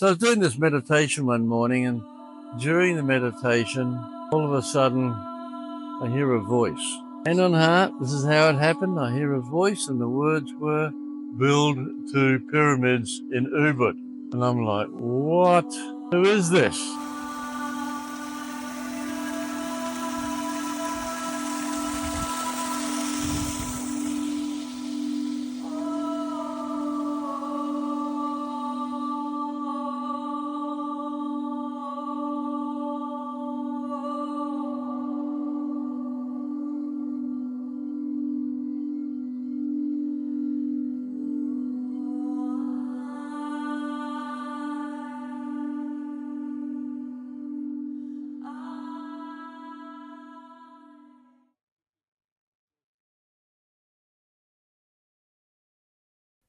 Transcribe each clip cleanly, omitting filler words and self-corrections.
So I was doing this meditation one morning, and during the meditation, all of a sudden, I hear a voice. Hand on heart, this is how it happened. I hear a voice, and the words were, "Build 2 pyramids in Ubud." And I'm like, what? Who is this?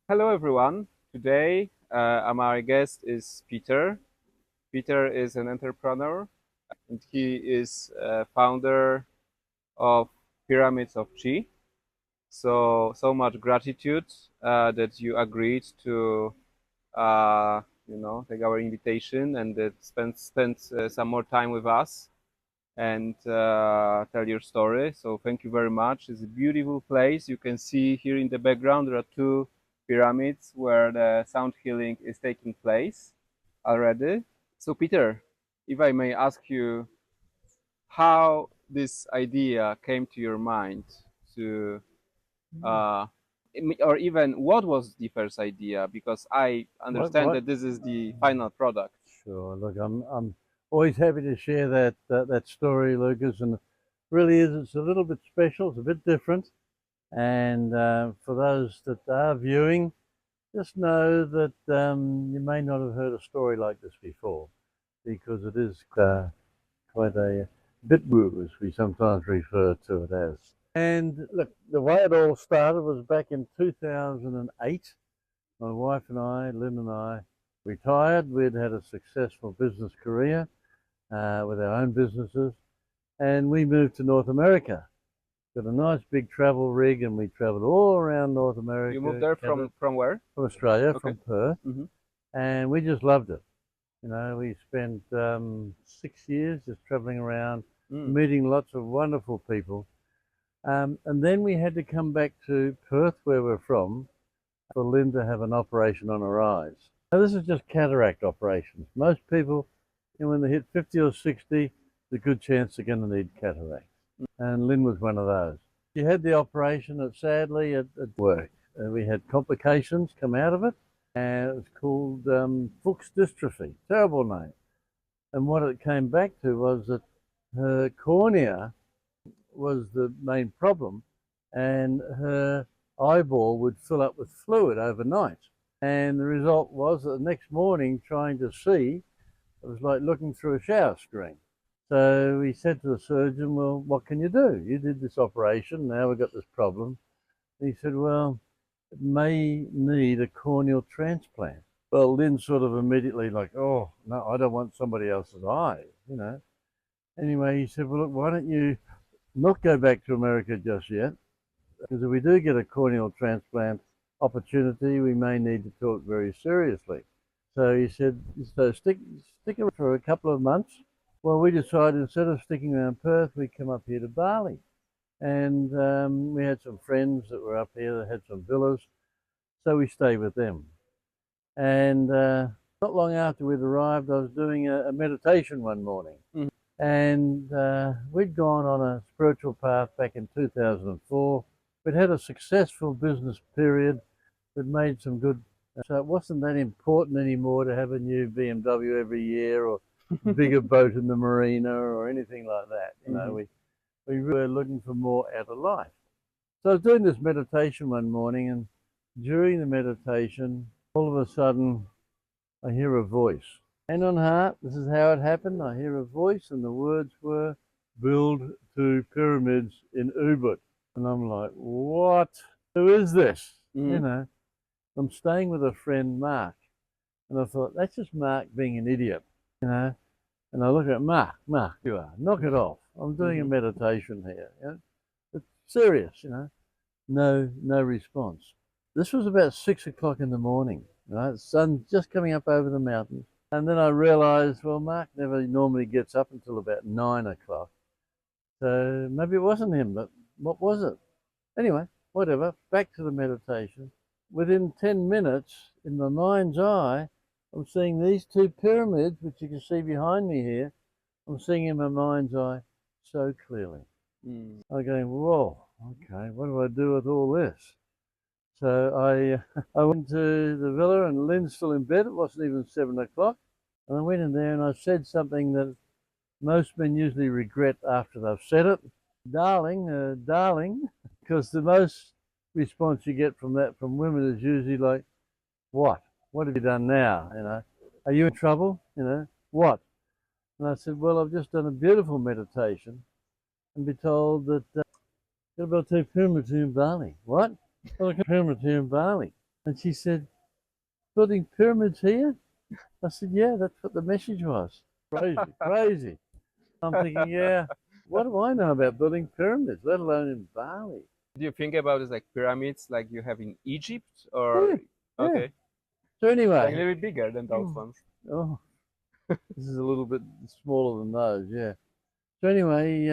Hello everyone. Today my guest is Peter. Peter is an entrepreneur and he is founder of Pyramids of Chi. So much gratitude that you agreed to take our invitation and that spend some more time with us and tell your story. So thank you very much. It's a beautiful place. You can see here in the background there are two pyramids where the sound healing is taking place already. So Peter, if I may ask you how this idea came to your mind to uh, or even what was the first idea, because I understand What? that this is the final product. Sure. Look, I'm always happy to share that story, Lucas, and it really is. It's a little bit special. It's a bit different, and for those that are viewing, just know that you may not have heard a story like this before, because it is quite a bit woo, as we sometimes refer to it as. And look, the way it all started was back in 2008. My wife and I, Lynn and I, retired. We'd had a successful business career with our own businesses, and we moved to North America. Got a nice big travel rig, and we traveled all around North America. You moved there from where? From Australia, Okay. from Perth, Mm-hmm. and we just loved it. You know, we spent 6 years just traveling around, meeting lots of wonderful people. And then we had to come back to Perth, where we're from, for Lynn to have an operation on her eyes. Now, this is just cataract operations. Most people, when they hit 50 or 60, there's a good chance they're going to need cataracts. And Lynn was one of those. She had the operation, and sadly, it worked. We had complications come out of it, and it was called Fuchs dystrophy. Terrible name. And what it came back to was that her cornea was the main problem, and her eyeball would fill up with fluid overnight. And the result was that the next morning, trying to see, it was like looking through a shower screen. So we said to the surgeon, well, what can you do? You did this operation, now we've got this problem. And he said, well, it may need a corneal transplant. Well, Lynn sort of immediately like, oh, no, I don't want somebody else's eye, you know. Anyway, he said, well, look, why don't you not go back to America just yet? Because if we do get a corneal transplant opportunity, we may need to talk very seriously. So he said, so stick around for a couple of months. Well, we decided instead of sticking around Perth, we'd come up here to Bali. And we had some friends that were up here that had some villas. So we stayed with them. And not long after we'd arrived, I was doing a meditation one morning. Mm-hmm. And we'd gone on a spiritual path back in 2004. We'd had a successful business period. We'd made some good, so it wasn't that important anymore to have a new BMW every year or bigger boat in the marina or anything like that. You know, we were looking for more out of life. So I was doing this meditation one morning, and during the meditation, all of a sudden, I hear a voice. Hand on heart, this is how it happened. I hear a voice, and the words were, "Build 2 pyramids in Ubud." And I'm like, what? Who is this? You know, I'm staying with a friend, Mark. And I thought, that's just Mark being an idiot, you know. And I look at Mark, you are, knock it off. I'm doing a meditation here. You know? It's serious, you know. No response. This was about 6 o'clock in the morning. Right? The sun's just coming up over the mountains. And then I realised, well, Mark never normally gets up until about 9 o'clock. So maybe it wasn't him, but what was it? Anyway, whatever, back to the meditation. Within 10 minutes, in my mind's eye, I'm seeing these two pyramids, which you can see behind me here. I'm seeing in my mind's eye so clearly. I'm going, whoa, okay, what do I do with all this? So I went to the villa and Lynn's still in bed. It wasn't even 7 o'clock. And I went in there and I said something that most men usually regret after they've said it. Darling, because the most response you get from that from women is usually like, what? What have you done now? You know, are you in trouble? You know, what? And I said, well, I've just done a beautiful meditation and be told that got about two pyramids in Bali. What? Well, I pyramids here in Bali. And she said, building pyramids here? I said, yeah, that's what the message was. Crazy, crazy. I'm thinking, yeah, what do I know about building pyramids, let alone in Bali? Do you think about it like pyramids like you have in Egypt or Yeah, yeah. okay. So Like a anyway, little bit bigger than those ones. oh, this is a little bit smaller than those, yeah. So anyway,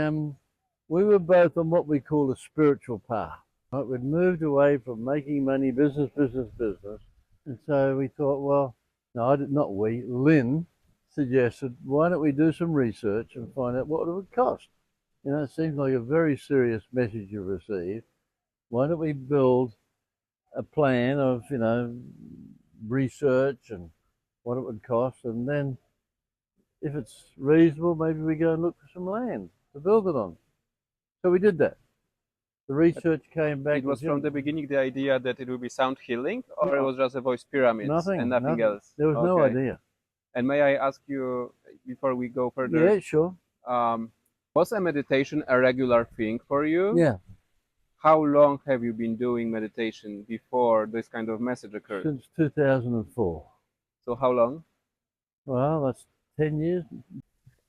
we were both on what we call a spiritual path. Right? We'd moved away from making money, business, and so we thought, well, no, not we. Lynn suggested, why don't we do some research and find out what it would cost? You know, it seems like a very serious message you received. Why don't we build a plan of, you know, research and what it would cost, and then if it's reasonable, maybe we go and look for some land to build it on. So we did that. The research came back. It was from the beginning the idea that it would be sound healing, or it was just a voice pyramids and nothing else? There was no idea. And may I ask you, before we go further, Yeah, sure. Was a meditation a regular thing for you? Yeah, How long have you been doing meditation before this kind of message occurred? since 2004. So how long? Well, that's 10 years.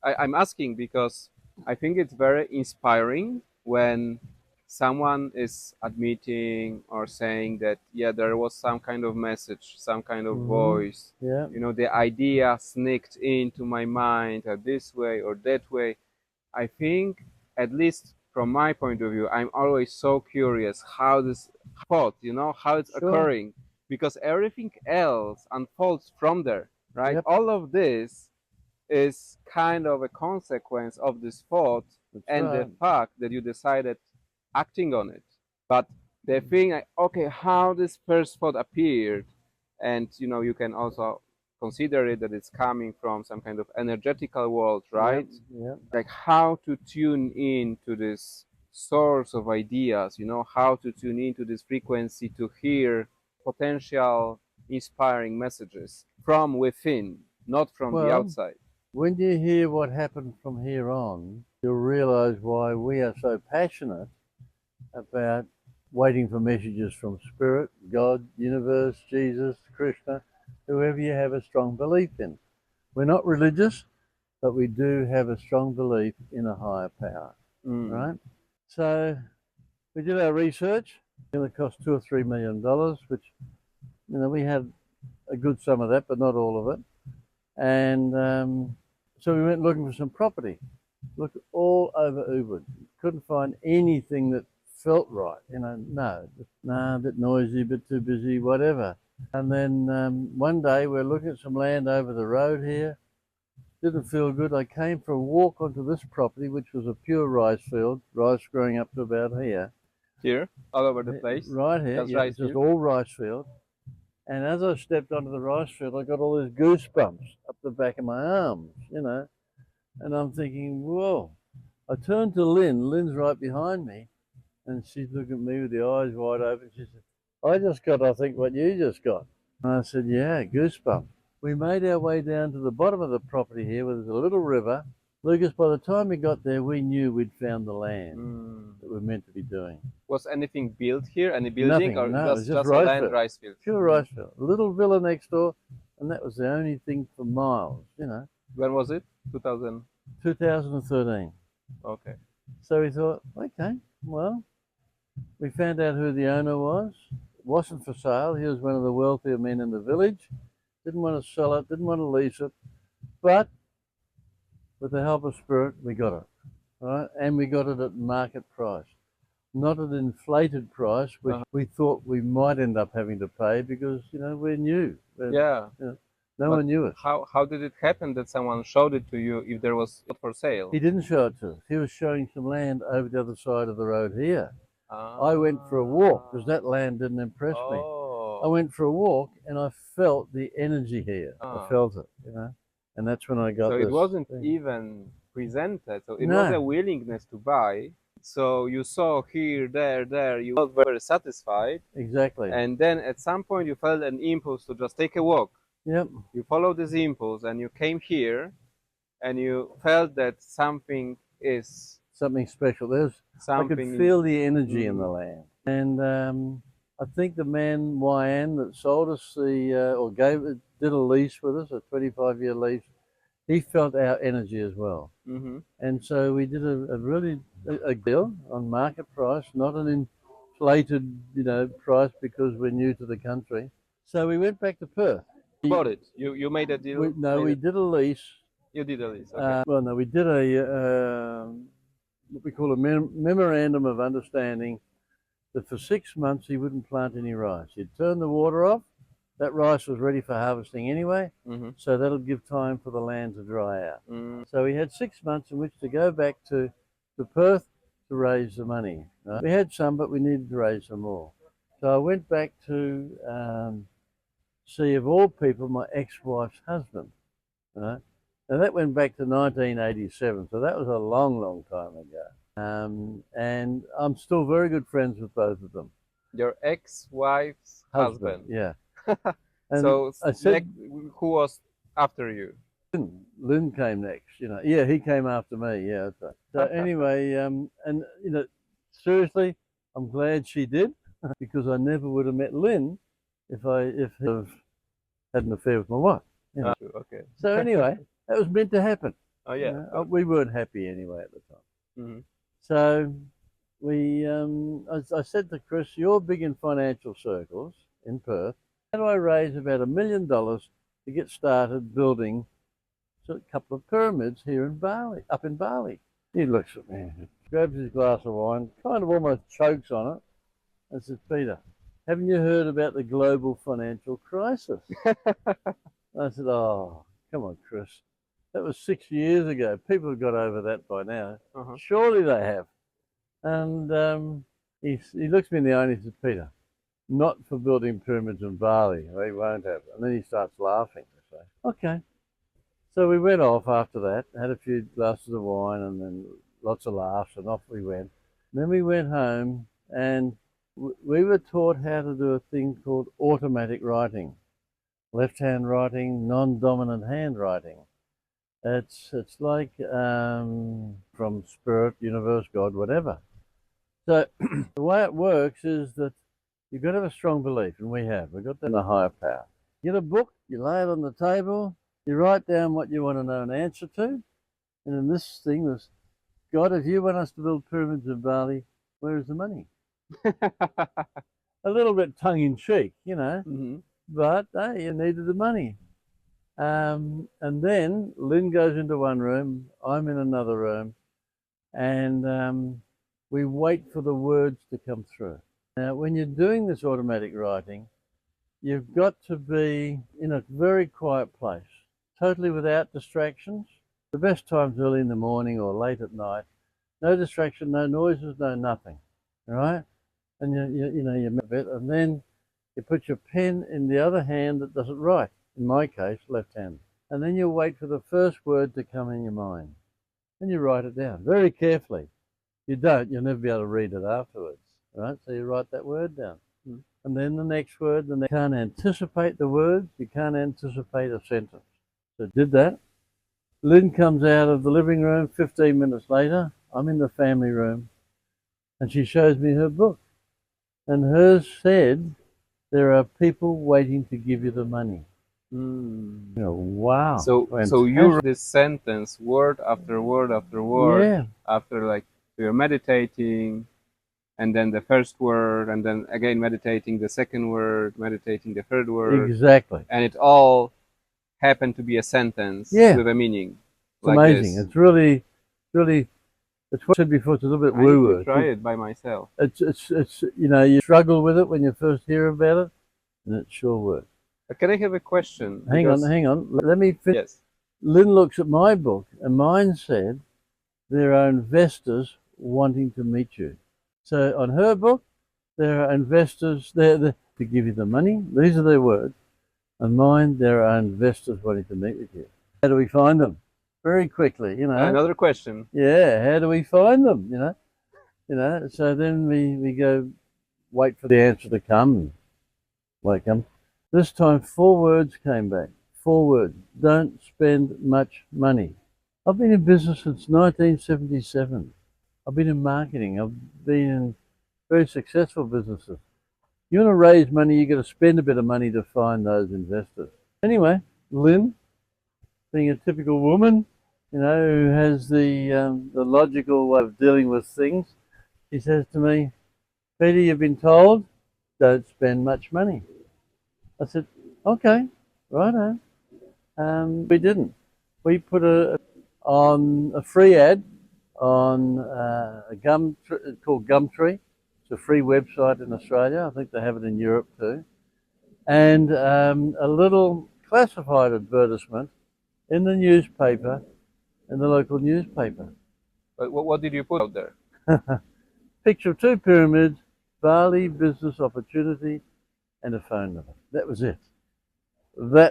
I'm asking because I think it's very inspiring when someone is admitting or saying that, yeah, there was some kind of message, some kind of voice. Yeah. You know, the idea sneaked into my mind this way or that way. I think, at least from my point of view, I'm always so curious how this thought, you know, how it's Sure. occurring, because everything else unfolds from there, right? Yep. All of this is kind of a consequence of this thought and the fact that you decided acting on it. But the thing, okay, how this first thought appeared, and you know, you can also consider it that it's coming from some kind of energetical world, right? Yeah. Like how to tune in to this source of ideas, you know, how to tune into this frequency to hear potential inspiring messages from within, not from the outside. When you hear what happened from here on, you'll realize why we are so passionate about waiting for messages from Spirit, God, Universe, Jesus, Krishna, whoever you have a strong belief in. We're not religious, but we do have a strong belief in a higher power, right? So we did our research. It's going to cost $2 or $3 million, which, you know, we had a good sum of that, but not all of it. And so we went looking for some property. Looked all over Ubud. Couldn't find anything that felt right. You know, a bit noisy, a bit too busy, whatever. And then one day we're looking at some land over the road here. Didn't feel good. I came for a walk onto this property, which was a pure rice field, rice growing up to about here. Here, all over the place. Right here, Just yeah, rice it's just field. all rice field. And as I stepped onto the rice field, I got all these goosebumps up the back of my arms, you know. And I'm thinking, whoa. I turned to Lynn. Lynn's right behind me. And she's looking at me with the eyes wide open. She said, I just got, I think, what you just got. And I said, yeah, goosebumps. We made our way down to the bottom of the property here where there's a little river. Lucas, by the time we got there, we knew we'd found the land that we're meant to be doing. Was anything built here? Any building? Nothing, Or no, it was just a land rice field? Pure rice field. A little villa next door, and that was the only thing for miles, you know. When was it? 2000? 2013. Okay. So we thought, okay, well, we found out who the owner was. It wasn't for sale. He was one of the wealthier men in the village. didn't want to sell it, didn't want to lease it, but with the help of Spirit, we got it, right? And we got it at market price, not an inflated price, which we thought we might end up having to pay because, you know, we're new. Yeah. You know, no But one knew it. how did it happen that someone showed it to you if there was it for sale? He didn't show it to us. He was showing some land over the other side of the road here. I went for a walk because that land didn't impress me. I Oh. went for a walk and I felt the energy here. I felt it, you know, and that's when I got So this. it wasn't thing. even presented. So it No. was a willingness to buy. So you saw here, there. You were not very satisfied. Exactly. And then at some point you felt an impulse to just take a walk. Yep. You followed this impulse and you came here and you felt that something is Something special. I could feel the energy in the land. And I think the man, YN, that sold us or did a lease with us, a 25-year lease, he felt our energy as well. And so we did a really a deal on market price, not an inflated, you know, price because we're new to the country. So we went back to Perth. You bought it. You made a deal. We did a lease. You did a lease. Okay. Well, no, we did what we call a memorandum of understanding that for 6 months he wouldn't plant any rice. He'd turn the water off. That rice was ready for harvesting anyway, so that'll give time for the land to dry out. So we had 6 months in which to go back to Perth to raise the money. Right? We had some, but we needed to raise some more. So I went back to see, of all people, my ex-wife's husband. You know? Now that went back to 1987, so that was a long, long time ago. And I'm still very good friends with both of them. Your ex-wife's husband. Yeah. So I said, who was after you? Lynn came next, you know. Yeah, he came after me. Yeah. So anyway, and you know, seriously, I'm glad she did because I never would have met Lynn if he had an affair with my wife. You know? Okay. So anyway, that was meant to happen. Oh yeah. You know? We weren't happy anyway at the time. So I said to Chris, "You're big in financial circles in Perth. How do I raise about $1 million to get started building a couple of pyramids here in Bali, up in Bali?" He looks at me, grabs his glass of wine, kind of almost chokes on it, and says, "Peter, haven't you heard about the global financial crisis?" I said, "Oh, come on, Chris. That was 6 years ago. People have got over that by now. Surely they have." And he looks me in the eye and he says, "Peter, not for building pyramids in Bali. They won't have." And then he starts laughing. I say, "Okay." So we went off after that, had a few glasses of wine and then lots of laughs, and off we went. And then we went home and we were taught how to do a thing called automatic writing. Left-hand writing, non-dominant handwriting. It's like from Spirit, Universe, God, whatever. So the way it works is that you've got to have a strong belief, and we have. We've got that in a higher power. You get a book, you lay it on the table, you write down what you want to know an answer to, and then this thing was, "God, if you want us to build pyramids in Bali, where is the money?" A little bit tongue-in-cheek, you know, but hey, you needed the money. And then Lynn goes into one room, I'm in another room, and we wait for the words to come through. Now, when you're doing this automatic writing, you've got to be in a very quiet place, totally without distractions. The best time's early in the morning or late at night. No distraction, no noises, no nothing. All right? And you know, you bit, and then you put your pen in the other hand that doesn't write. In my case, left hand. And then you wait for the first word to come in your mind. And you write it down very carefully. You don't, you'll never be able to read it afterwards. Right? So you write that word down. And then the next word, you can't anticipate the words, you can't anticipate a sentence. So did that. Lynn comes out of the living room 15 minutes later. I'm in the family room. And she shows me her book. And hers said, "There are people waiting to give you the money." You know, wow. So you read this sentence word after word after word, Yeah. after like you're meditating, and then the first word, and then again meditating the second word, meditating the third word, Exactly. and it all happened to be a sentence Yeah. with a meaning. It's amazing. It's really, it's what I said before, it's a little bit I need woo-woo. to try it by myself. It's you struggle with it when you first hear about it, and it sure works. Can I have a question? Hang on. Let me finish. Yes. Lynn looks at my book, and mine said, there are investors wanting to meet you. So on her book, there are investors there to give you the money. These are their words. On mine, there are investors wanting to meet with you. How do we find them? Very quickly, Another question. Yeah, how do we find them? So then we go wait for the answer to come. Wait, come. This time 4 words came back. 4 words. Don't spend much money. I've been in business since 1977. I've been in marketing. I've been in very successful businesses. You want to raise money, you got to spend a bit of money to find those investors. Anyway, Lynn, being a typical woman, who has the logical way of dealing with things, she says to me, Peter, you've been told, don't spend much money. I said, okay, righto. We didn't. We put on a free ad on a called Gumtree. It's a free website in Australia. I think they have it in Europe too. And a little classified advertisement in the newspaper, in the local newspaper. But what did you put out there? Picture of 2 pyramids, Bali business opportunity, and a phone number. That was it.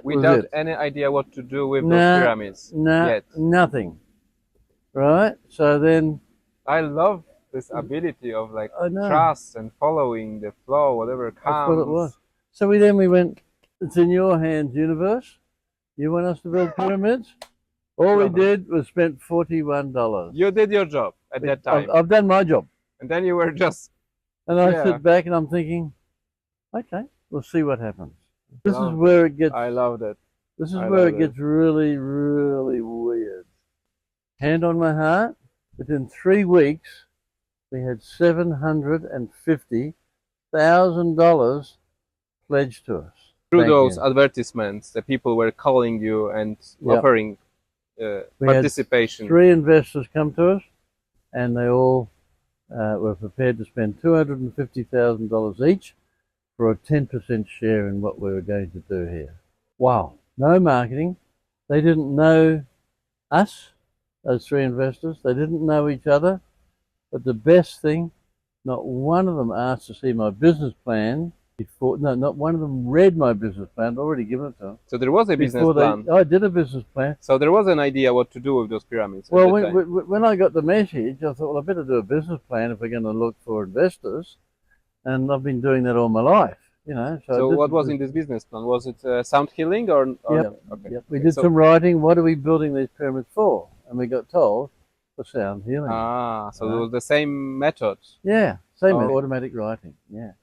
Without any idea what to do with those pyramids yet. Nothing. Right? So then I love this ability of trust and following the flow, whatever comes. That's what it was. So we went, it's in your hands, universe. You want us to build pyramids? All we did was spent $41. You did your job at that time. I've done my job. And then you were just... And I sit back and I'm thinking, okay, we'll see what happens. This is where it gets... I love that. This is where it gets really, really weird. Hand on my heart, within 3 weeks, we had $750,000 pledged to us. Through those advertisements, the people were calling you and offering participation. We had 3 investors come to us, and they all were prepared to spend $250,000 each for a 10% share in what we were going to do here. Wow, no marketing. They didn't know us, those 3 investors. They didn't know each other. But the best thing, not one of them asked to see my business plan before. No, not one of them read my business plan. I'd already given it to them. So there was a business plan. I did a business plan. So there was an idea what to do with those pyramids. Well, when I got the message, I thought, well, I better do a business plan if we're going to look for investors. And I've been doing that all my life, So what was in this business plan? Was it sound healing or? Yep. Okay. Yep. We did some writing. What are we building these pyramids for? And we got told for sound healing. So it was the same method. Yeah, same automatic writing. Yeah.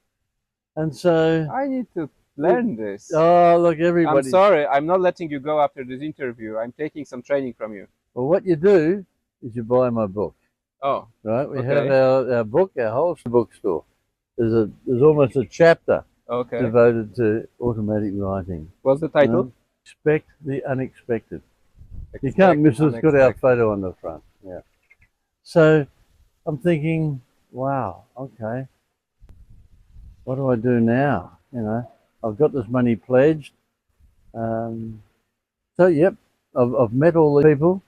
And so I need to learn this. Oh, look, everybody. I'm sorry, I'm not letting you go after this interview. I'm taking some training from you. Well, what you do is you buy my book. Oh. Right? We have our book, our whole bookstore. There's almost a chapter devoted to automatic writing. What's the title? Expect the unexpected. You can't miss it. It's got our photo on the front. Yeah. So I'm thinking, wow, okay. What do I do now? I've got this money pledged. So, yep, I've met all the people.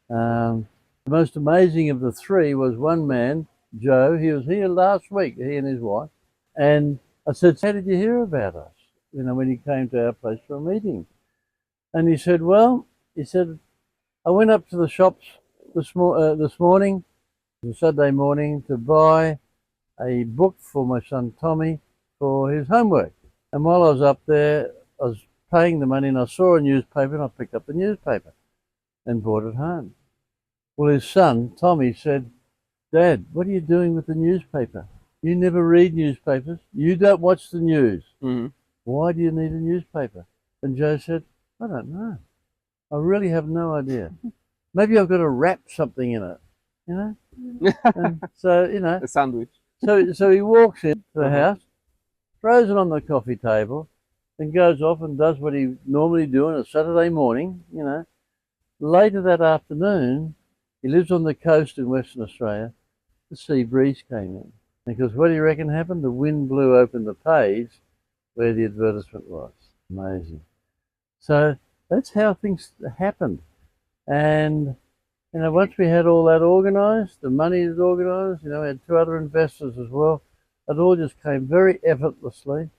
The most amazing of the 3 was one man, Joe. He was here last week, he and his wife. And I said, how did you hear about us? When he came to our place for a meeting. And he said, I went up to the shops this morning, Saturday morning, to buy a book for my son Tommy for his homework. And while I was up there, I was paying the money and I saw a newspaper and I picked up the newspaper and brought it home. Well, his son, Tommy, said, Dad, what are you doing with the newspaper? You never read newspapers. You don't watch the news. Mm-hmm. Why do you need a newspaper? And Joe said, I don't know. I really have no idea. Maybe I've got to wrap something in it, And so, A sandwich. So he walks into the Uh-huh. house, throws it on the coffee table, and goes off and does what he normally do on a Saturday morning, you know. Later that afternoon, he lives on the coast in Western Australia, the sea breeze came in. Because what do you reckon happened? The wind blew open the page where the advertisement was. Amazing. So that's how things happened. And you know, once we had all that organised, the money is organised, you know, we had two other investors as well. It all just came very effortlessly.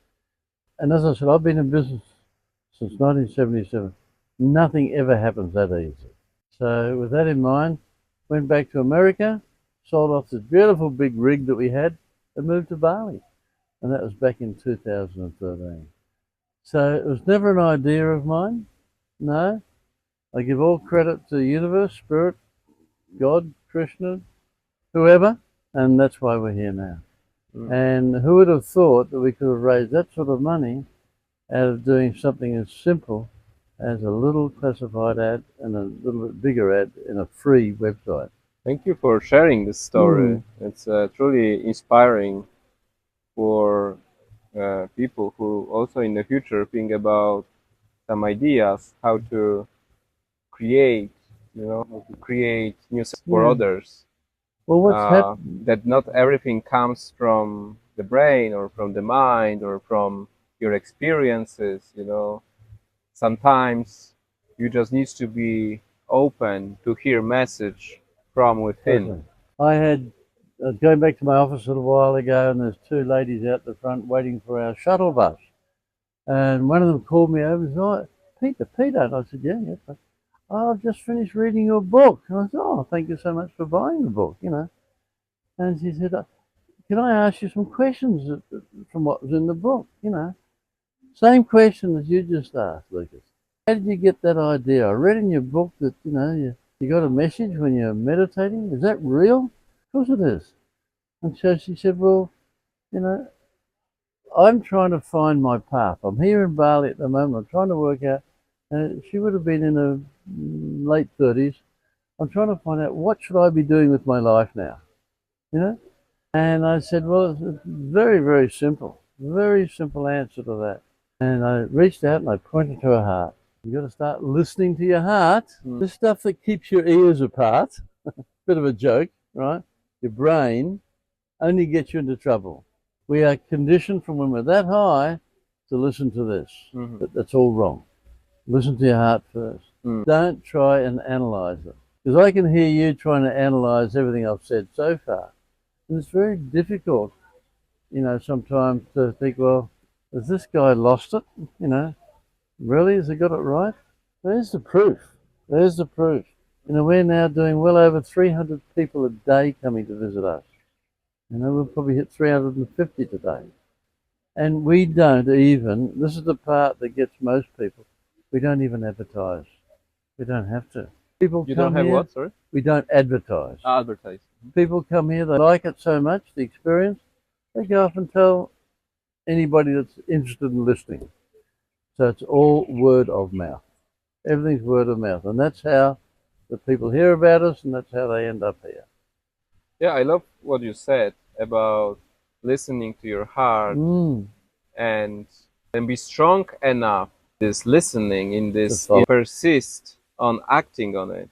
And as I said, I've been in business since 1977. Nothing ever happens that easy. So with that in mind, went back to America, sold off this beautiful big rig that we had, and moved to Bali. And that was back in 2013. So it was never an idea of mine. No, I give all credit to the universe, spirit, God, Krishna, whoever, and that's why we're here now. Mm. And who would have thought that we could have raised that sort of money out of doing something as simple as a little classified ad and a little bit bigger ad in a free website? Thank you for sharing this story. Mm. It's truly inspiring for people who also in the future think about some ideas how to create, how to create new for Yeah. others. Well, what's happened? That not everything comes from the brain or from the mind or from your experiences. Sometimes you just need to be open to hear message from within. Totally. I was going back to my office a little while ago, and there's two ladies out the front waiting for our shuttle bus. And one of them called me over and said, "Oh, Peter." And I said, "Yeah, yeah." "Oh, I've just finished reading your book." And I said, "Oh, thank you so much for buying the book, you know." And she said, "Can I ask you some questions from what was in the book, you know?" Same question as you just asked, Lucas. How did you get that idea? I read in your book that, you know, you got a message when you're meditating. Is that real? Of course it is. And so she said, "Well, you know, I'm trying to find my path. I'm here in Bali at the moment. I'm trying to work out." And she would have been in her late 30s. I'm trying to find out what should I be doing with my life now, you know? And I said, "Well, it's very, very simple. Very simple answer to that." And I reached out and I pointed to her heart. You got to start listening to your heart. Mm. The stuff that keeps your ears apart, bit of a joke, right? Your brain only gets you into trouble. We are conditioned from when we're that high to listen to this. Mm-hmm. But that's all wrong. Listen to your heart first. Mm. Don't try and analyze it. Because I can hear you trying to analyze everything I've said so far. And it's very difficult, you know, sometimes to think, well, has this guy lost it? You know, really? Has he got it right? There's the proof. There's the proof. You know, we're now doing well over 300 people a day coming to visit us. You know, we'll probably hit 350 today. And we don't even, this is the part that gets most people, we don't even advertise. We don't have to. People You don't come have here, what? Sorry, we don't advertise. advertise. People come here, they like it so much, the experience, they go off and tell anybody that's interested in listening. So it's all word of mouth. Everything's word of mouth. And that's how the people hear about us, and that's how they end up here. Yeah, I love what you said about listening to your heart Mm. and be strong enough this listening in this follow. persist on acting on it,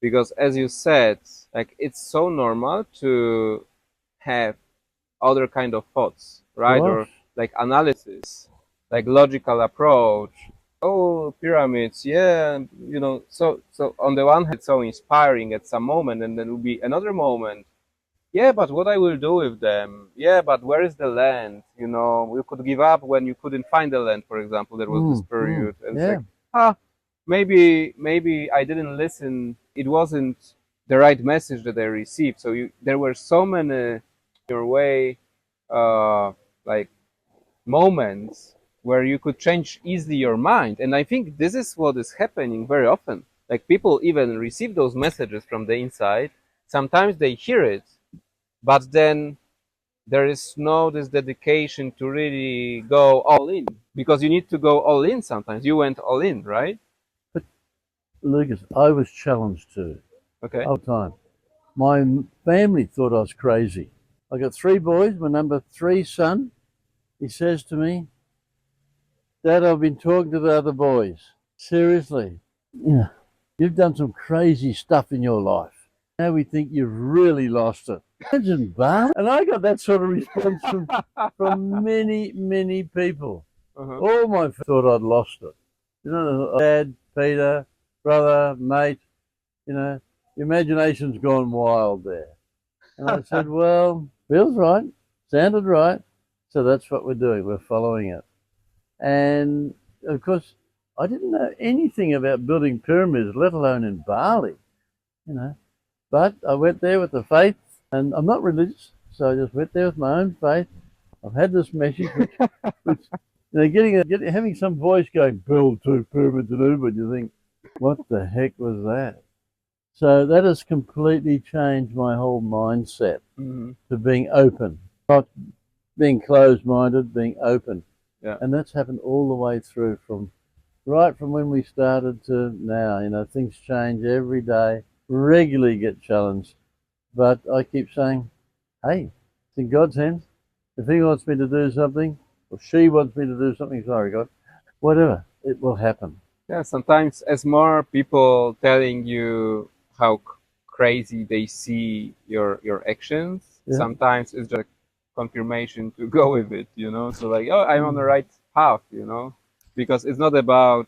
because as you said, like it's so normal to have other kind of thoughts, right? Or Gosh. like analysis, like logical approach. Oh, pyramids, yeah, so on the one hand it's so inspiring at some moment, and then will be another moment, yeah, but what I will do with them? Yeah, but where is the land? You could give up when you couldn't find the land, for example. There was this period, and it's Yeah. like, ah, maybe I didn't listen. It wasn't the right message that I received. So there were so many your way, like moments where you could change easily your mind. And I think this is what is happening very often. Like people even receive those messages from the inside. Sometimes they hear it, but then there is no this dedication to really go all in, because you need to go all in. Sometimes you went all in, right? But Lucas, I was challenged too, Okay. all the time. My family thought I was crazy. I got 3 boys. My number 3 son, he says to me, "Dad, I've been talking to the other boys. Seriously, yeah, you've done some crazy stuff in your life. Now we think you've really lost it." Imagine Bali. And I got that sort of response from many, many people. All my friends thought I'd lost it. You know, Dad, Peter, brother, mate, you know, your imagination's gone wild there. And I said, well, feels right, sounded right. So that's what we're doing. We're following it. And of course, I didn't know anything about building pyramids, let alone in Bali, you know. But I went there with the faith, and I'm not religious, so I just went there with my own faith. I've had this message, which having some voice going, "Build 2 pyramids in Ubud," you think, what the heck was that? So that has completely changed my whole mindset to being open, not being closed-minded, being open. Yeah. And that's happened all the way through right from when we started to now. You know, things change every day, regularly get challenged. But I keep saying, hey, it's in God's hands. If He wants me to do something, or she wants me to do something, sorry, God, whatever, it will happen. Yeah, sometimes as more people telling you how crazy they see your actions, Yeah. sometimes it's just confirmation to go with it, you know. So like, oh, I'm on the right path, you know, because it's not about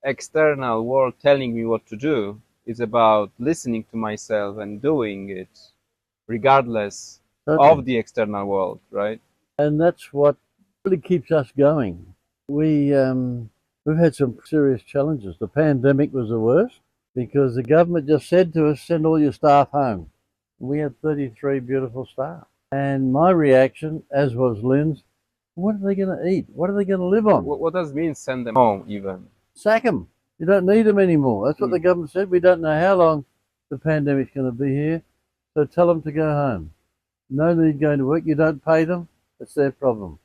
external world telling me what to do. It's about listening to myself and doing it, regardless of the external world, right? And that's what really keeps us going. We've had some serious challenges. The pandemic was the worst because the government just said to us, send all your staff home. We had 33 beautiful staff. And my reaction, as was Lynn's, what are they going to eat? What are they going to live on? What does it mean send them home even? Sack them. You don't need them anymore. That's what the government said. We don't know how long the pandemic's going to be here. So tell them to go home. No need going to work. You don't pay them. It's their problem.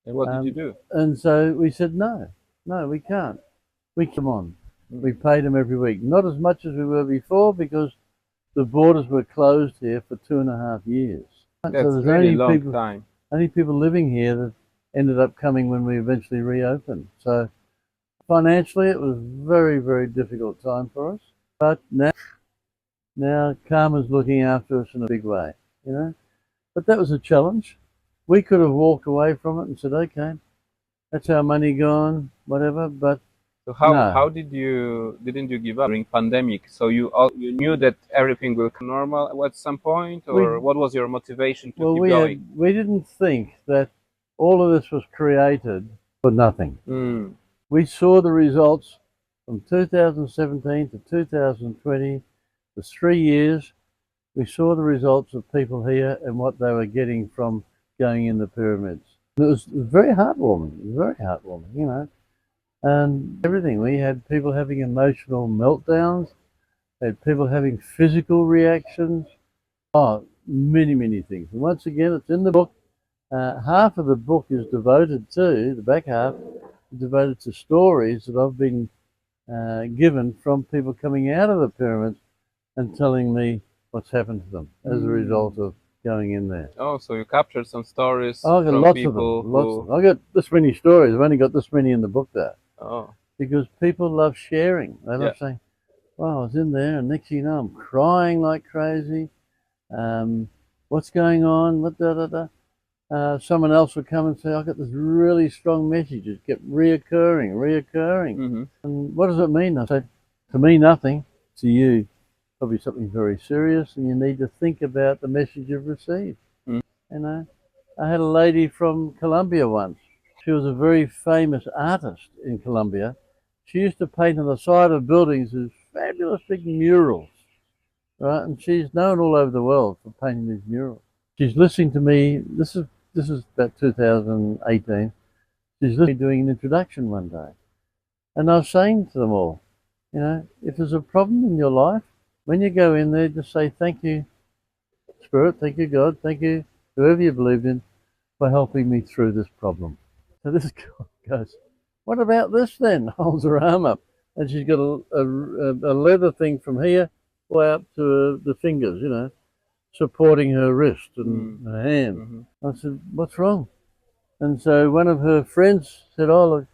And what did you do? And so we said, no, we can't. We come on. We paid them every week. Not as much as we were before because the borders were closed here for 2.5 years. That's so there's really long time. Only people living here that ended up coming when we eventually reopened. So financially, it was a very, very difficult time for us. But now Karma's looking after us in a big way, you know. But that was a challenge. We could have walked away from it and said, okay, that's our money gone, whatever. But so how didn't you give up during pandemic? So you knew that everything will come normal at some point, or what was your motivation to keep going? We didn't think that all of this was created for nothing. We saw the results from 2017 to 2020, the 3 years. We saw the results of people here and what they were getting from going in the pyramids. It was very heartwarming. It was very heartwarming, you know. And everything. We had people having emotional meltdowns. We had people having physical reactions. Oh, many, many things. And once again, it's in the book. Half of the book is devoted to, the back half, is devoted to stories that I've been given from people coming out of the pyramids and telling me what's happened to them as a result of going in there. Oh, so you captured some stories I got from lots people of them. Lots of them. I got this many stories. I've only got this many in the book there. Oh. Because people love sharing. They love saying, well, I was in there and next thing you know, I'm crying like crazy. What's going on? What da da da? Someone else would come and say, I got this really strong message. It kept reoccurring. And what does it mean? I said, to me, nothing. To you, probably something very serious, and you need to think about the message you've received. You know, I had a lady from Colombia once. She was a very famous artist in Colombia. She used to paint on the side of buildings these fabulous big murals, right? And she's known all over the world for painting these murals. She's listening to me. This is about 2018. She's listening to me doing an introduction one day, and I was saying to them all, you know, if there's a problem in your life, when you go in there, just say, thank you, Spirit, thank you, God, thank you, whoever you believed in, for helping me through this problem. So this girl goes, what about this then? Holds her arm up, and she's got a leather thing from here way up to the fingers, you know. supporting her wrist and her hand. Mm-hmm. I said, "What's wrong?" And so one of her friends said, "Oh, look,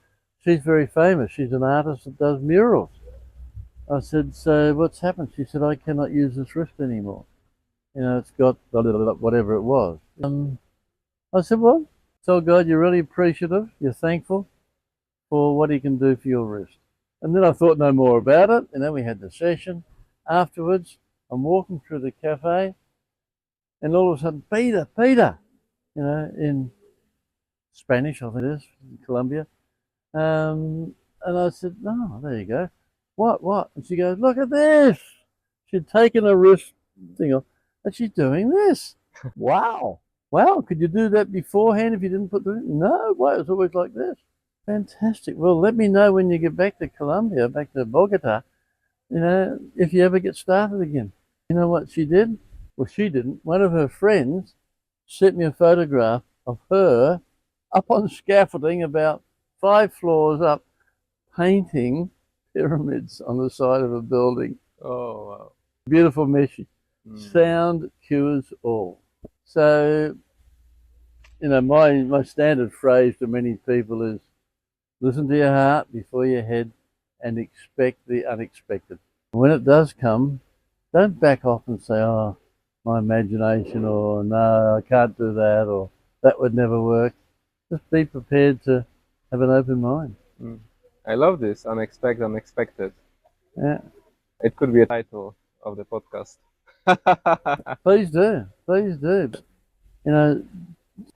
she's very famous. She's an artist that does murals." I said, "So what's happened?" She said, "I cannot use this wrist anymore. You know, it's got whatever it was." I said, "Well, tell God you're really appreciative. You're thankful for what He can do for your wrist." And then I thought no more about it. And then we had the session. Afterwards, I'm walking through the cafe, and all of a sudden, Peter, Peter, you know, in Spanish, I think it is, in Colombia. And I said, "Oh, there you go. What?" And she goes, "Look at this." She'd taken a wrist thing off, and she's doing this. Wow. Wow, could you do that beforehand if you didn't put the... No, why, it's always like this. Fantastic. Well, let me know when you get back to Colombia, back to Bogota, you know, if you ever get started again. You know what she did? Well, she didn't. One of her friends sent me a photograph of her up on scaffolding about 5 floors up, painting pyramids on the side of a building. Oh, wow. Beautiful message. Sound cures all. So, you know, my standard phrase to many people is, listen to your heart before your head and expect the unexpected. When it does come, don't back off and say, "Oh, my imagination," or "No, I can't do that," or "That would never work." Just be prepared to have an open mind. I love this. Unexpected. Yeah. It could be a title of the podcast. Please do. Please do. You know,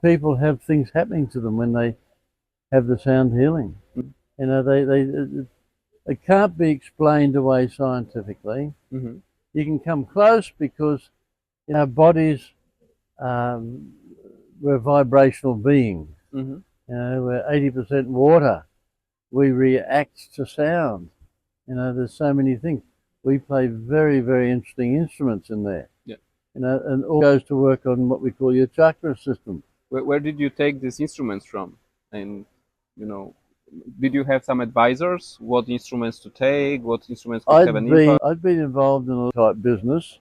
people have things happening to them when they have the sound healing. You know, it can't be explained away scientifically. Mm-hmm. You can come close because, you know, bodies, we're vibrational beings. Mm-hmm. You know, we're 80% water. We react to sound. You know, there's so many things. We play very, very interesting instruments in there. Yeah. You know, and all goes to work on what we call your chakra system. Where did you take these instruments from? And, you know, did you have some advisors? What instruments to take? What instruments could have an impact? I'd been involved in a type business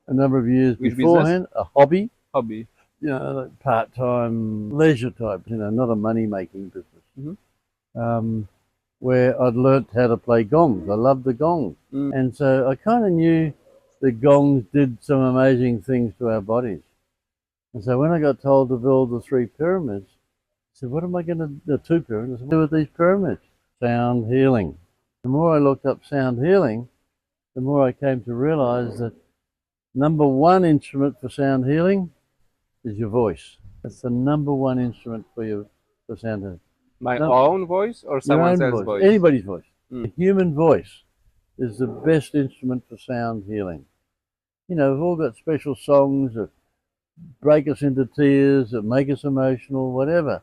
a number of years Which beforehand, business? a hobby, Hobby. you know, like part-time leisure type, you know, not a money-making business. Mm-hmm. Where I'd learnt how to play gongs. I loved the gongs. And so I kind of knew the gongs did some amazing things to our bodies. And so when I got told to build the 3 pyramids, I said, what am I going to do? The 2 pyramids, what do I do with these pyramids? Sound healing. The more I looked up sound healing, the more I came to realize that number 1 instrument for sound healing is your voice. That's the number 1 instrument for sound healing. My own voice or Your someone own else's voice, voice? anybody's voice. The human voice is the best instrument for sound healing. You know, we've all got special songs that break us into tears, that make us emotional, whatever.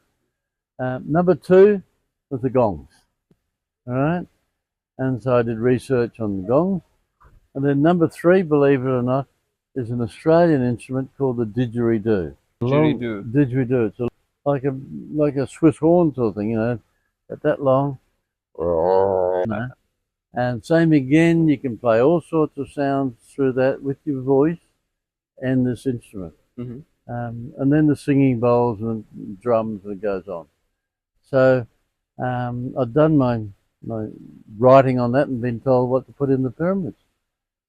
Number 2 was the gongs. All right? And so I did research on the gongs. And then number 3, believe it or not, is an Australian instrument called the didgeridoo. Didgeridoo. Didgeridoo. It's like a Swiss horn sort of thing, you know, at that long. You know. And same again, you can play all sorts of sounds through that with your voice and this instrument. Mm-hmm. And then the singing bowls and drums, and it goes on. So I've done my writing on that and been told what to put in the pyramids.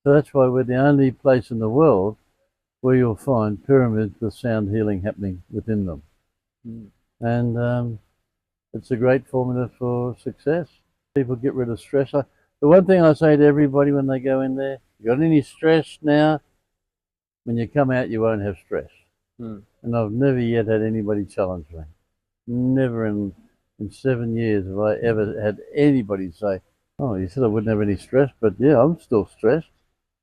So that's why we're the only place in the world where you'll find pyramids with sound healing happening within them. And it's a great formula for success. People get rid of stress. The one thing I say to everybody when they go in there, you got any stress now? When you come out, you won't have stress. And I've never yet had anybody challenge me. Never in 7 years have I ever had anybody say, "Oh, you said I wouldn't have any stress, but yeah, I'm still stressed."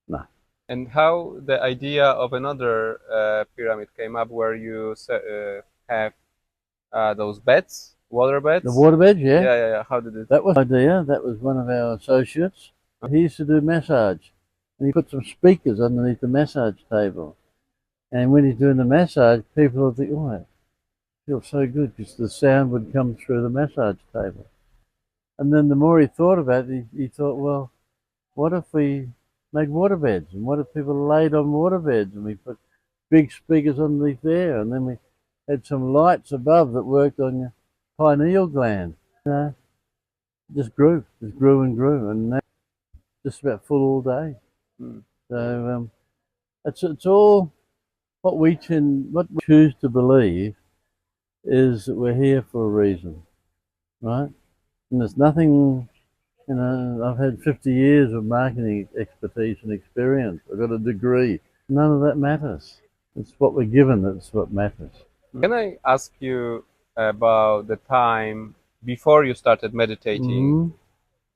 No. And how the idea of another pyramid came up where you have those beds, water beds? The water beds, yeah. Yeah. How did it? That was an idea. That was one of our associates. He used to do massage. And he put some speakers underneath the massage table. And when he's doing the massage, people would think, "Oh, it feels so good," because the sound would come through the massage table. And then the more he thought about it, he thought, well, what if we made water beds? And what if people laid on water beds and we put big speakers underneath there, and then we had some lights above that worked on your pineal gland. You know, just grew and grew, and now just about full all day. Mm. So it's all what we choose to believe is that we're here for a reason, right? And there's nothing, you know, I've had 50 years of marketing expertise and experience. I've got a degree. None of that matters. It's what we're given that's what matters. Can I ask you about the time before you started meditating? Mm-hmm.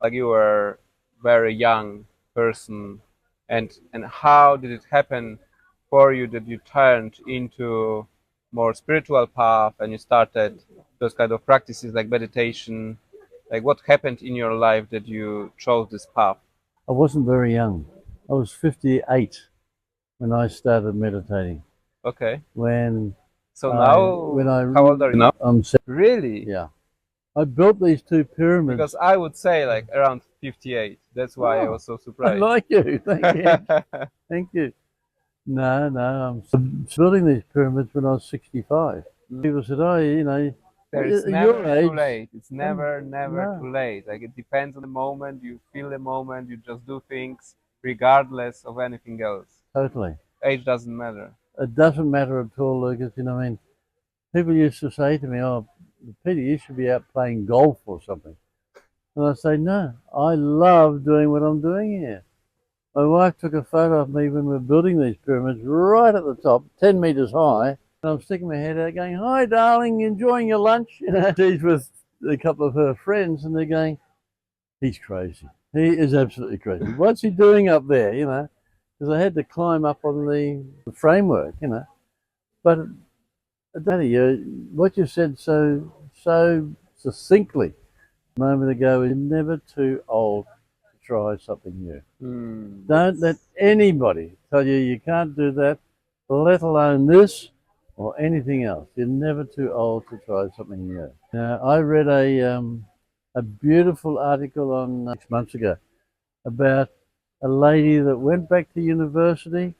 Like you were very young person, and how did it happen for you that you turned into more spiritual path and you started those kind of practices like meditation? Like what happened in your life that you chose this path? I wasn't very young. I was 58 when I started meditating. Okay. When So when now, I how old are you now? I'm Really? yeah. I built these two pyramids. Because I would say like around 58. That's why I Oh, was so I surprised. like you. Thank you. Thank you. No, I'm building these pyramids when I was 65. People said, "Oh, you know, There is at your never too age." late. It's never No, too late. Like it depends on the moment. You feel the moment. You just do things regardless of anything else. totally. Age doesn't matter. It doesn't matter at all, Lucas. You know, what I mean, people used to say to me, "Oh, Peter, you should be out playing golf or something." And I say, "No, I love doing what I'm doing here." My wife took a photo of me when we were building these pyramids right at the top, 10 meters high. And I'm sticking my head out going, "Hi, darling, enjoying your lunch?" You know, she's with a couple of her friends and they're going, "He's crazy. He is absolutely crazy. What's he doing up there?" You know, because I had to climb up on the framework, you know. But what you said so succinctly a moment ago is never too old to try something new. Don't let anybody tell you you can't do that, let alone this or anything else. You're never too old to try something new. Now, I read a beautiful article on 6 months ago about a lady that went back to university.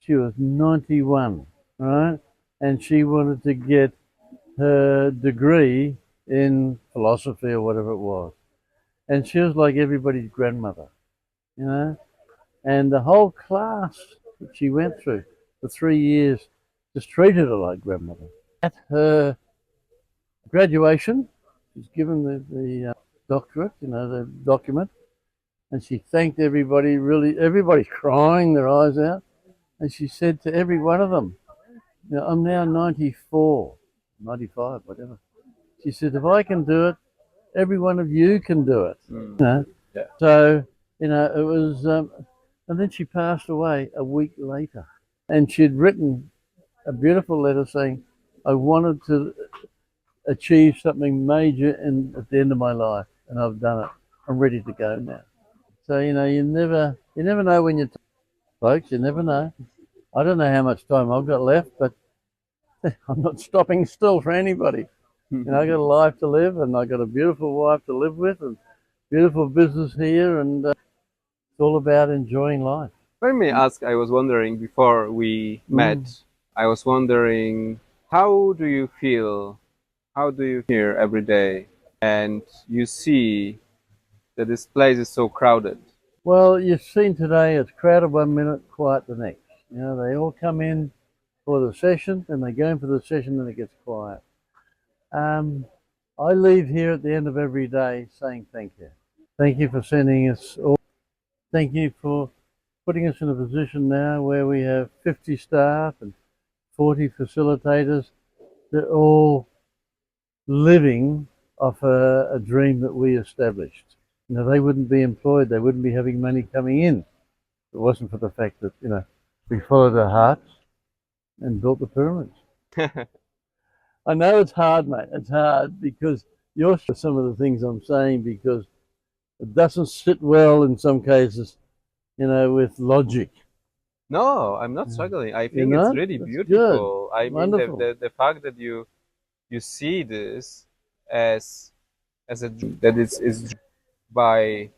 She was 91, right? And she wanted to get her degree in philosophy or whatever it was. And she was like everybody's grandmother, you know? And the whole class that she went through for 3 years just treated her like grandmother. At her graduation, she's given the doctorate, you know, the document, and she thanked everybody, really, everybody crying their eyes out. And she said to every one of them, you know, "I'm now 94, 95, whatever." She said, "If I can do it, every one of you can do it." You know? Yeah. So, you know, it was, and then she passed away a week later. And she'd written a beautiful letter saying, "I wanted to achieve something major at the end of my life, and I've done it. I'm ready to go now." So, you know, you never know when you're, folks, you never know. I don't know how much time I've got left, but I'm not stopping still for anybody. You know, I got a life to live, and I got a beautiful wife to live with, and beautiful business here, and it's all about enjoying life. Let me ask, I was wondering before we met, I was wondering, how do you feel? How do you hear every day? And you see that this place is so crowded. Well, you've seen today it's crowded 1 minute, quiet the next. You know, they all come in for the session, and they go in for the session, and it gets quiet. I leave here at the end of every day saying thank you. Thank you for sending us all. Thank you for putting us in a position now where we have 50 staff and 40 facilitators. They're all living off a dream that we established. You know, they wouldn't be employed, they wouldn't be having money coming in if it wasn't for the fact that, you know, we followed our hearts and built the pyramids. I know it's hard, mate. It's hard because you're some of the things I'm saying because it doesn't sit well in some cases, you know, with logic. No, I'm not struggling. I You think it's know, really that's good, beautiful. I mean, wonderful. the fact that you see this as as a that is by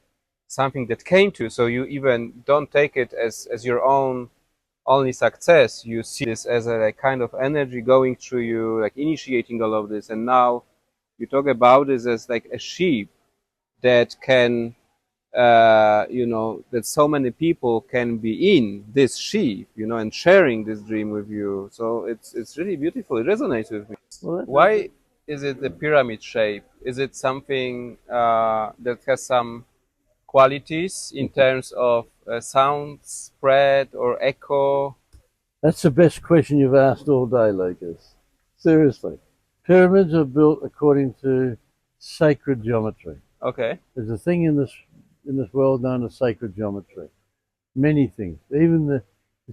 something that came to, so you even don't take it as your own only success. You see this as a like, kind of energy going through you, like initiating all of this. And now you talk about this as like a sheep that can, that so many people can be in this sheep, and sharing this dream with you. So it's really beautiful. It resonates with me. Well, Why is it the pyramid shape? Is it something that has some qualities in terms of sound spread or echo? that's the best question you've asked all day, Lucas. Seriously. Pyramids are built according to sacred geometry. Okay. There's a thing in this world known as sacred geometry. Many things. Even the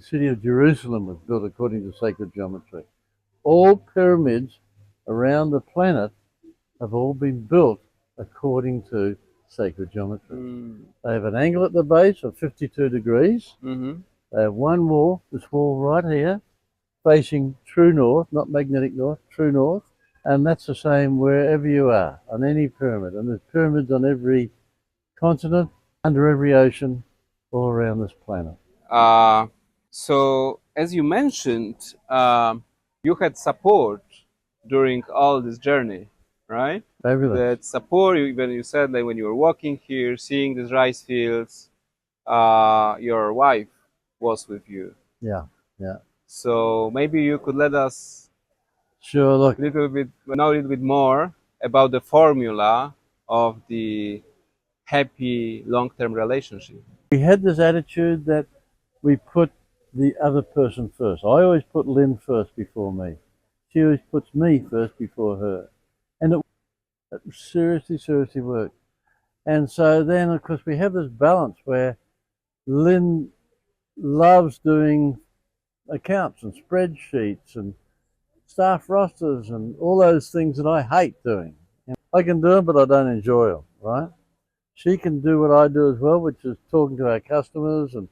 city of Jerusalem was built according to sacred geometry. All pyramids around the planet have all been built according to sacred geometry. Mm. They have an angle at the base of 52 degrees. Mm-hmm. They have one wall, this wall right here, facing true north, not magnetic north, true north. And that's the same wherever you are, on any pyramid. And there's pyramids on every continent, under every ocean, all around this planet. So, as you mentioned, you had support during all this journey, right? Fabulous. That support, when you said that when you were walking here, seeing these rice fields, your wife was with you. Yeah, yeah. So maybe you could let us Sure, look, know a little bit more about the formula of the happy long-term relationship. we had this attitude that we put the other person first. I always put Lynn first before me. She always puts me first before her. And it seriously, seriously worked. And so then, of course, we have this balance where Lynn loves doing accounts and spreadsheets and staff rosters and all those things that I hate doing. I can do them, but I don't enjoy them, right? She can do what I do as well, which is talking to our customers and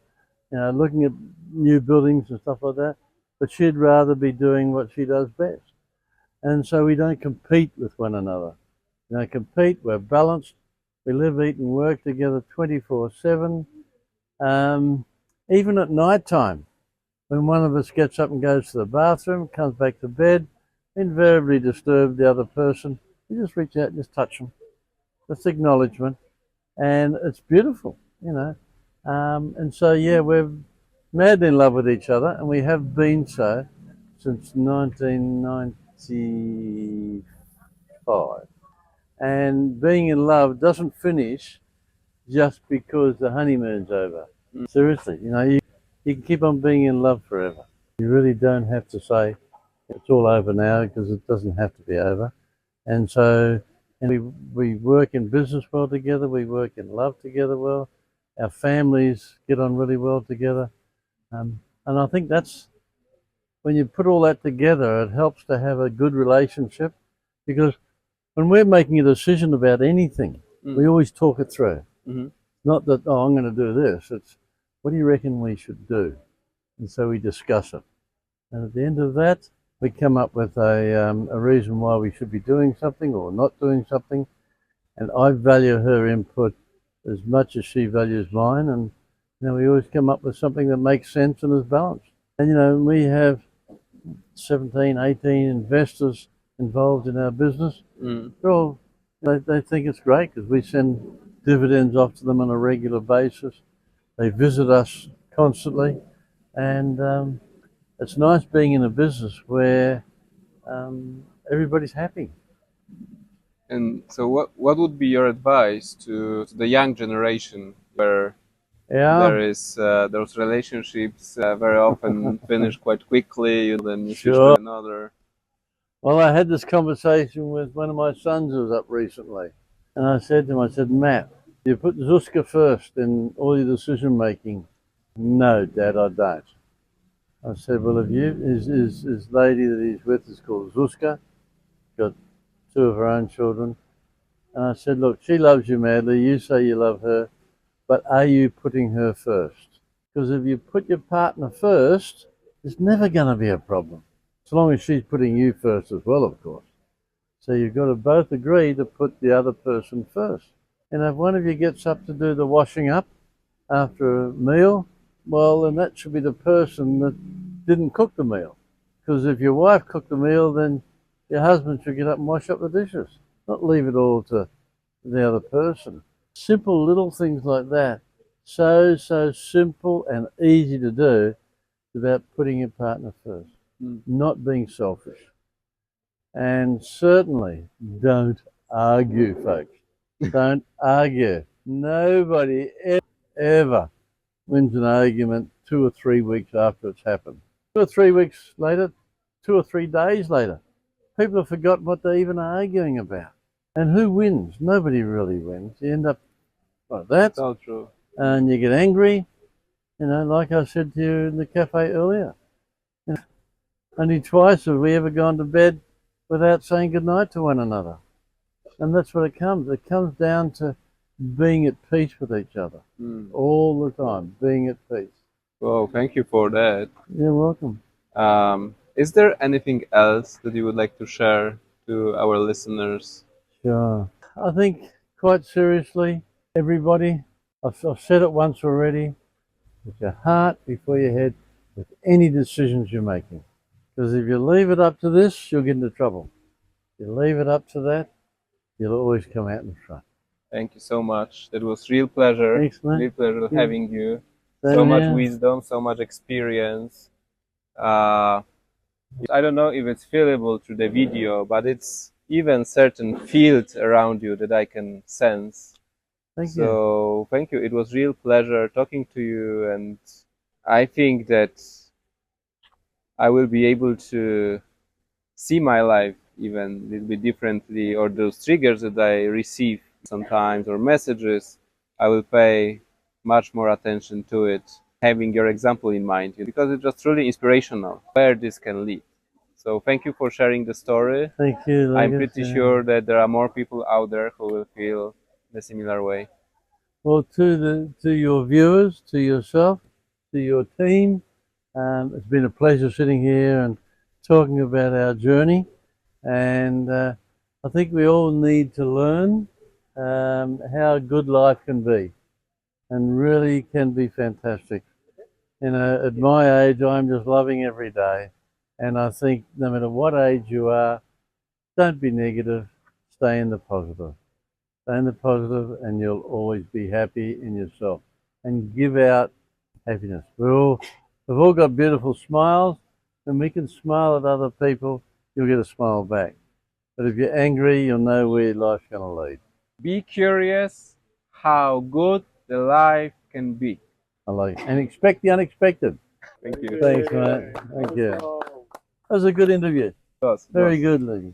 looking at new buildings and stuff like that. But she'd rather be doing what she does best. And so we don't compete with one another. We don't compete, we're balanced. We live, eat, and work together 24/7. Even at night time, when one of us gets up and goes to the bathroom, comes back to bed, invariably disturb the other person, you just reach out and just touch them. Just acknowledgement. And it's beautiful, And so, yeah, we're madly in love with each other, and we have been so since 1995. And being in love doesn't finish just because the honeymoon's over. Seriously, you can keep on being in love forever. You really don't have to say it's all over now because it doesn't have to be over. And so, we work in business well together. We work in love together well. Our families get on really well together. And I think that's when you put all that together, it helps to have a good relationship because when we're making a decision about anything, we always talk it through. Mm-hmm. Not that, oh, I'm going to do this. It's, what do you reckon we should do? And so we discuss it. And at the end of that, we come up with a reason why we should be doing something or not doing something. And I value her input as much as she values mine. And we always come up with something that makes sense and is balanced. And we have 17, 18 investors involved in our business. They're all, they think it's great because we send dividends off to them on a regular basis. They visit us constantly. And it's nice being in a business where everybody's happy. And so, what would be your advice to the young generation where there is those relationships very often finish quite quickly, then you switch to another? Well, I had this conversation with one of my sons who was up recently. And I said to him, I said, Matt, you put Zuzka first in all your decision making. No, Dad, I don't. I said, well, if you, his lady that he's with is called Zuzka, got two of her own children. And I said, look, she loves you madly. You say you love her, but are you putting her first? Because if you put your partner first, there's never going to be a problem. As long as she's putting you first as well, of course. So you've got to both agree to put the other person first. And if one of you gets up to do the washing up after a meal, well, then that should be the person that didn't cook the meal. Because if your wife cooked the meal, then your husband should get up and wash up the dishes, not leave it all to the other person. Simple little things like that. So simple and easy to do. It's about putting your partner first, not being selfish. And certainly don't argue, folks. Don't argue. Nobody ever wins an argument 2 or 3 weeks after it's happened. 2 or 3 weeks later, 2 or 3 days later, people have forgotten what they're even arguing about. And who wins? Nobody really wins. You end up like that, So true. and you get angry. You know, like I said to you in the cafe earlier. You know, only twice have we ever gone to bed without saying goodnight to one another. And that's what it comes. It comes down to being at peace with each other all the time, being at peace. Well, thank you for that. You're welcome. Is there anything else that you would like to share to our listeners? Sure. I think, quite seriously, everybody, I've said it once already, with your heart before your head with any decisions you're making. Because if you leave it up to this, you'll get into trouble. If you leave it up to that, you'll always come out in front. Thank you so much. That was real pleasure. Thanks, man. Real pleasure having you. Same So much here. wisdom, so much experience. I don't know if it's feelable through the video, but it's even certain fields around you that I can sense. Thank you. So thank you. It was real pleasure talking to you, and I think that I will be able to see my life even a little bit differently, or those triggers that I receive sometimes or messages, I will pay much more attention to it, having your example in mind, because it's just truly inspirational where this can lead. So thank you for sharing the story. Thank you, I'm Lucas. pretty sure that there are more people out there who will feel the similar way. Well, to your viewers, to yourself, to your team, it's been a pleasure sitting here and talking about our journey. And I think we all need to learn how good life can be, and really can be fantastic. You know, at my age, I'm just loving every day. And I think no matter what age you are, don't be negative, stay in the positive. Stay in the positive, and you'll always be happy in yourself. And give out happiness. We've all got beautiful smiles, and we can smile at other people, you'll get a smile back. But if you're angry, you'll know where life's going to lead. Be curious how good the life can be. I like it. And expect the unexpected. Thank you. Thanks, mate. Thank you. That was a good interview. Yes, Very yes. good, Lee.